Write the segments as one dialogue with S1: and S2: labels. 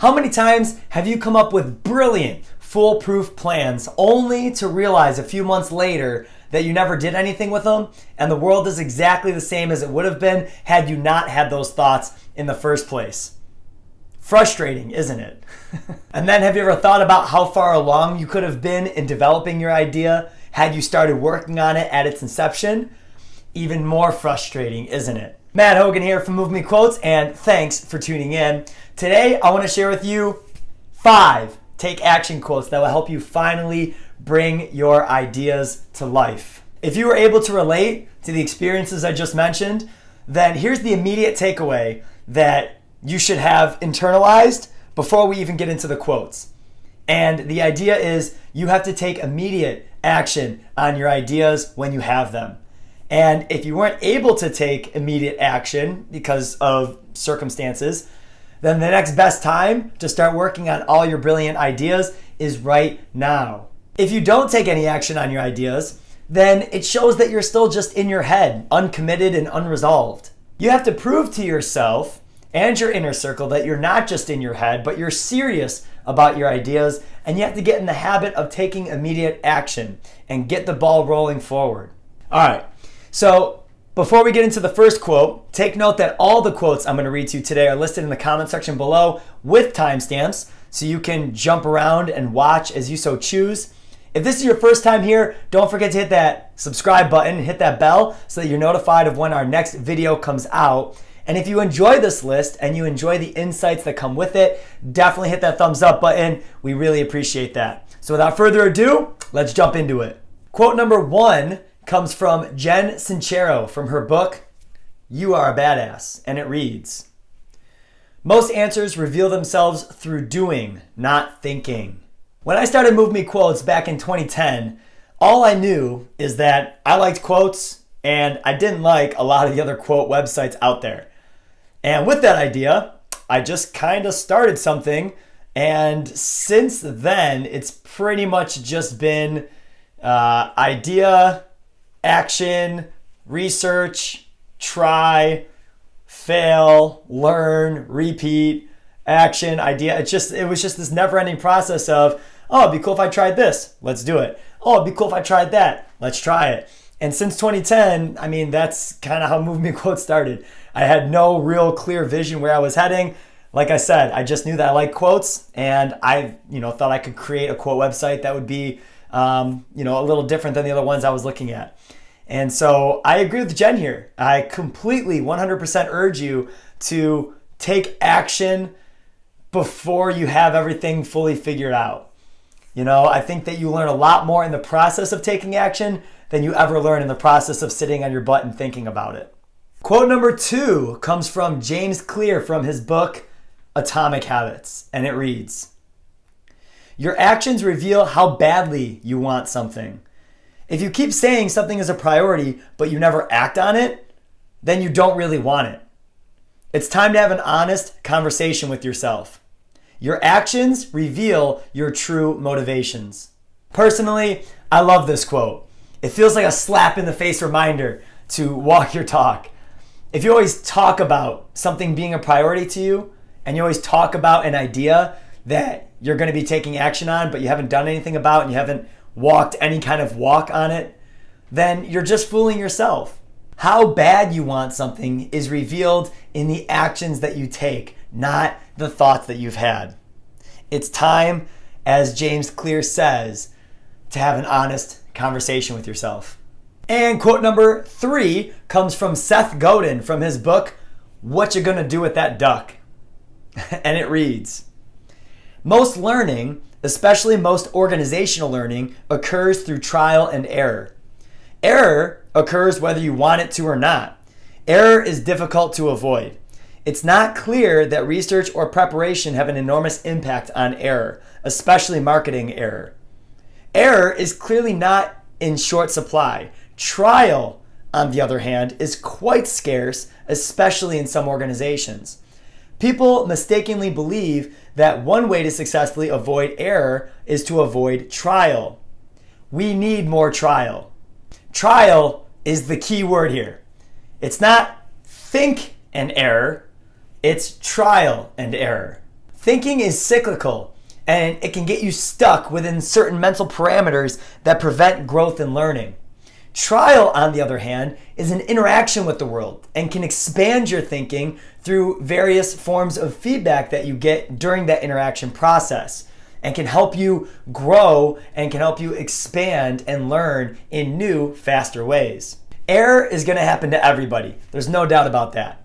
S1: How many times have you come up with brilliant, foolproof plans only to realize a few months later that you never did anything with them and the world is exactly the same as it would have been had you not had those thoughts in the first place? Frustrating, isn't it? And then have you ever thought about how far along you could have been in developing your idea had you started working on it at its inception? Even more frustrating, isn't it? Matt Hogan here from MoveMe Quotes, and thanks for tuning in. Today, I want to share with you 5 take action quotes that will help you finally bring your ideas to life. If you were able to relate to the experiences I just mentioned, then here's the immediate takeaway that you should have internalized before we even get into the quotes. And the idea is you have to take immediate action on your ideas when you have them. And if you weren't able to take immediate action because of circumstances, then the next best time to start working on all your brilliant ideas is right now. If you don't take any action on your ideas, then it shows that you're still just in your head, uncommitted and unresolved. You have to prove to yourself and your inner circle that you're not just in your head, but you're serious about your ideas, and you have to get in the habit of taking immediate action and get the ball rolling forward. All right. So before we get into the first quote, take note that all the quotes I'm going to read to you today are listed in the comment section below with timestamps so you can jump around and watch as you so choose. If this is your first time here, don't forget to hit that subscribe button and hit that bell so that you're notified of when our next video comes out. And if you enjoy this list and you enjoy the insights that come with it, definitely hit that thumbs up button. We really appreciate that. So without further ado, let's jump into it. Quote number 1 comes from Jen Sincero from her book, You Are a Badass, and it reads, "Most answers reveal themselves through doing, not thinking." When I started MoveMe Quotes back in 2010, all I knew is that I liked quotes and I didn't like a lot of the other quote websites out there. And with that idea, I just kind of started something, and since then, it's pretty much just been idea, action, research, try, fail, learn, repeat, action, idea. It was just this never-ending process of, oh, it'd be cool if I tried this. Let's do it. Oh, it'd be cool if I tried that. Let's try it. And since 2010, I mean, that's kind of how MoveMe Quotes started. I had no real clear vision where I was heading. Like I said, I just knew that I liked quotes, and I, thought I could create a quote website that would be, a little different than the other ones I was looking at. And so I agree with Jen here. I completely 100% urge you to take action before you have everything fully figured out. I think that you learn a lot more in the process of taking action than you ever learn in the process of sitting on your butt and thinking about it. Quote number 2 comes from James Clear from his book, Atomic Habits, and it reads, "Your actions reveal how badly you want something. If you keep saying something is a priority, but you never act on it, then you don't really want it. It's time to have an honest conversation with yourself. Your actions reveal your true motivations." Personally, I love this quote. It feels like a slap in the face reminder to walk your talk. If you always talk about something being a priority to you, and you always talk about an idea that you're going to be taking action on, but you haven't done anything about, and you haven't walked any kind of walk on it, then you're just fooling yourself. How bad you want something is revealed in the actions that you take, not the thoughts that you've had. It's time, as James Clear says, to have an honest conversation with yourself. And quote number 3 comes from Seth Godin from his book, What You Gonna Do With That Duck? And it reads, "Most learning, especially most organizational learning, occurs through trial and error. Error occurs whether you want it to or not. Error is difficult to avoid. It's not clear that research or preparation have an enormous impact on error, especially marketing error. Error is clearly not in short supply. Trial, on the other hand, is quite scarce, especially in some organizations. People mistakenly believe that one way to successfully avoid error is to avoid trial. We need more trial. Trial is the key word here. It's not think and error, it's trial and error. Thinking is cyclical, and it can get you stuck within certain mental parameters that prevent growth and learning. Trial, on the other hand, is an interaction with the world and can expand your thinking through various forms of feedback that you get during that interaction process, and can help you grow and can help you expand and learn in new, faster ways. Error is going to happen to everybody. There's no doubt about that.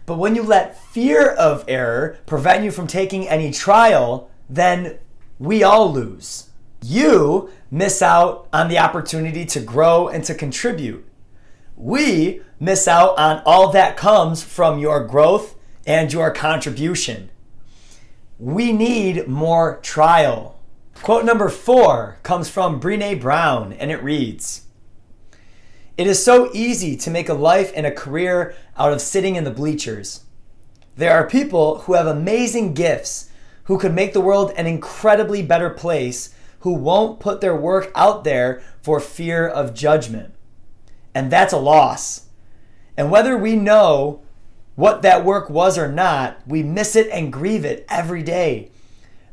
S1: But when you let fear of error prevent you from taking any trial, then we all lose. You miss out on the opportunity to grow and to contribute. We miss out on all that comes from your growth and your contribution. We need more trial. Quote number 4 comes from Brené Brown, and it reads, "It is so easy to make a life and a career out of sitting in the bleachers. There are people who have amazing gifts, who could make the world an incredibly better place, who won't put their work out there for fear of judgment. And that's a loss. And whether we know what that work was or not, we miss it and grieve it every day.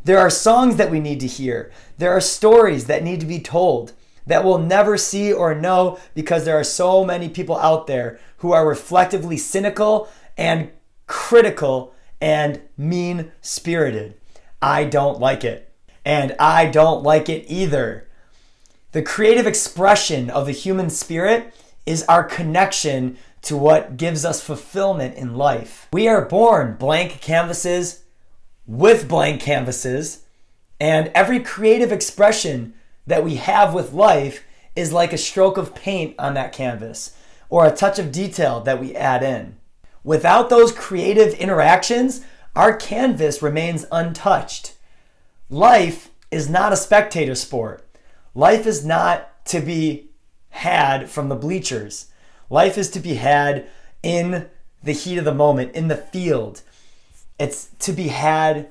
S1: There are songs that we need to hear. There are stories that need to be told that we'll never see or know because there are so many people out there who are reflectively cynical and critical and mean-spirited. I don't like it. And I don't like it either. The creative expression of the human spirit is our connection to what gives us fulfillment in life. We are born blank canvases with blank canvases, and every creative expression that we have with life is like a stroke of paint on that canvas or a touch of detail that we add in. Without those creative interactions, our canvas remains untouched. Life is not a spectator sport. Life is not to be had from the bleachers. Life is to be had in the heat of the moment, in the field. It's to be had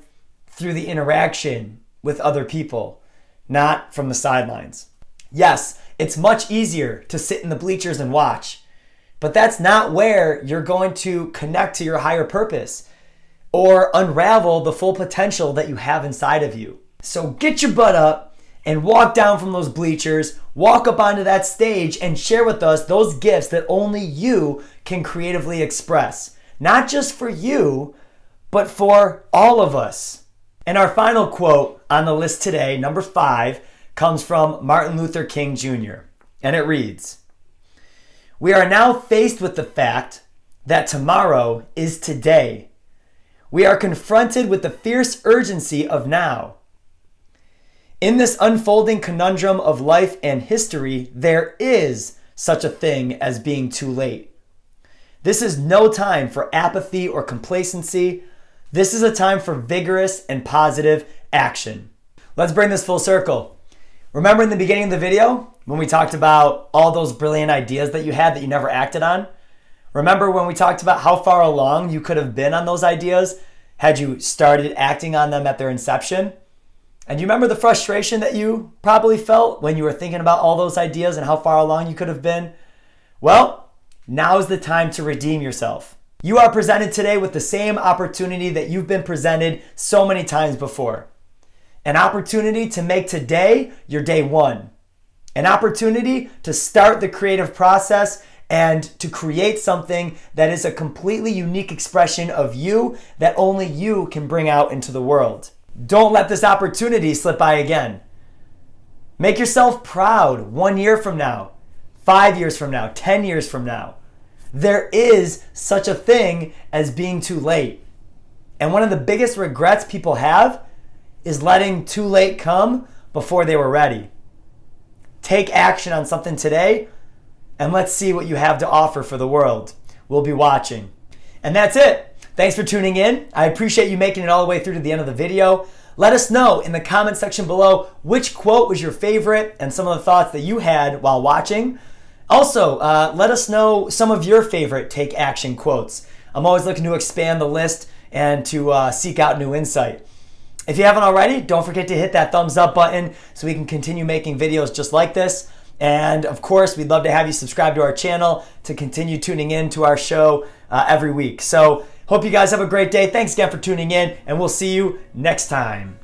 S1: through the interaction with other people, not from the sidelines. Yes, it's much easier to sit in the bleachers and watch, but that's not where you're going to connect to your higher purpose or unravel the full potential that you have inside of you. So get your butt up and walk down from those bleachers, walk up onto that stage and share with us those gifts that only you can creatively express. Not just for you, but for all of us. And our final quote on the list today, number 5, comes from Martin Luther King Jr. And it reads, "We are now faced with the fact that tomorrow is today. We are confronted with the fierce urgency of now. In this unfolding conundrum of life and history, there is such a thing as being too late. This is no time for apathy or complacency. This is a time for vigorous and positive action." Let's bring this full circle. Remember in the beginning of the video when we talked about all those brilliant ideas that you had that you never acted on? Remember when we talked about how far along you could have been on those ideas had you started acting on them at their inception? And you remember the frustration that you probably felt when you were thinking about all those ideas and how far along you could have been? Well, now's the time to redeem yourself. You are presented today with the same opportunity that you've been presented so many times before. An opportunity to make today your day one. An opportunity to start the creative process and to create something that is a completely unique expression of you that only you can bring out into the world. Don't let this opportunity slip by again. Make yourself proud 1 year from now, 5 years from now, 10 years from now. There is such a thing as being too late. And one of the biggest regrets people have is letting too late come before they were ready. Take action on something today, and let's see what you have to offer for the world. We'll be watching. And that's it. Thanks for tuning in. I appreciate you making it all the way through to the end of the video. Let us know in the comment section below which quote was your favorite and some of the thoughts that you had while watching. Also, let us know some of your favorite take action quotes. I'm always looking to expand the list and to seek out new insight. If you haven't already, don't forget to hit that thumbs up button so we can continue making videos just like this. And of course, we'd love to have you subscribe to our channel to continue tuning in to our show every week. So Hope you guys have a great day. Thanks again for tuning in, and we'll see you next time.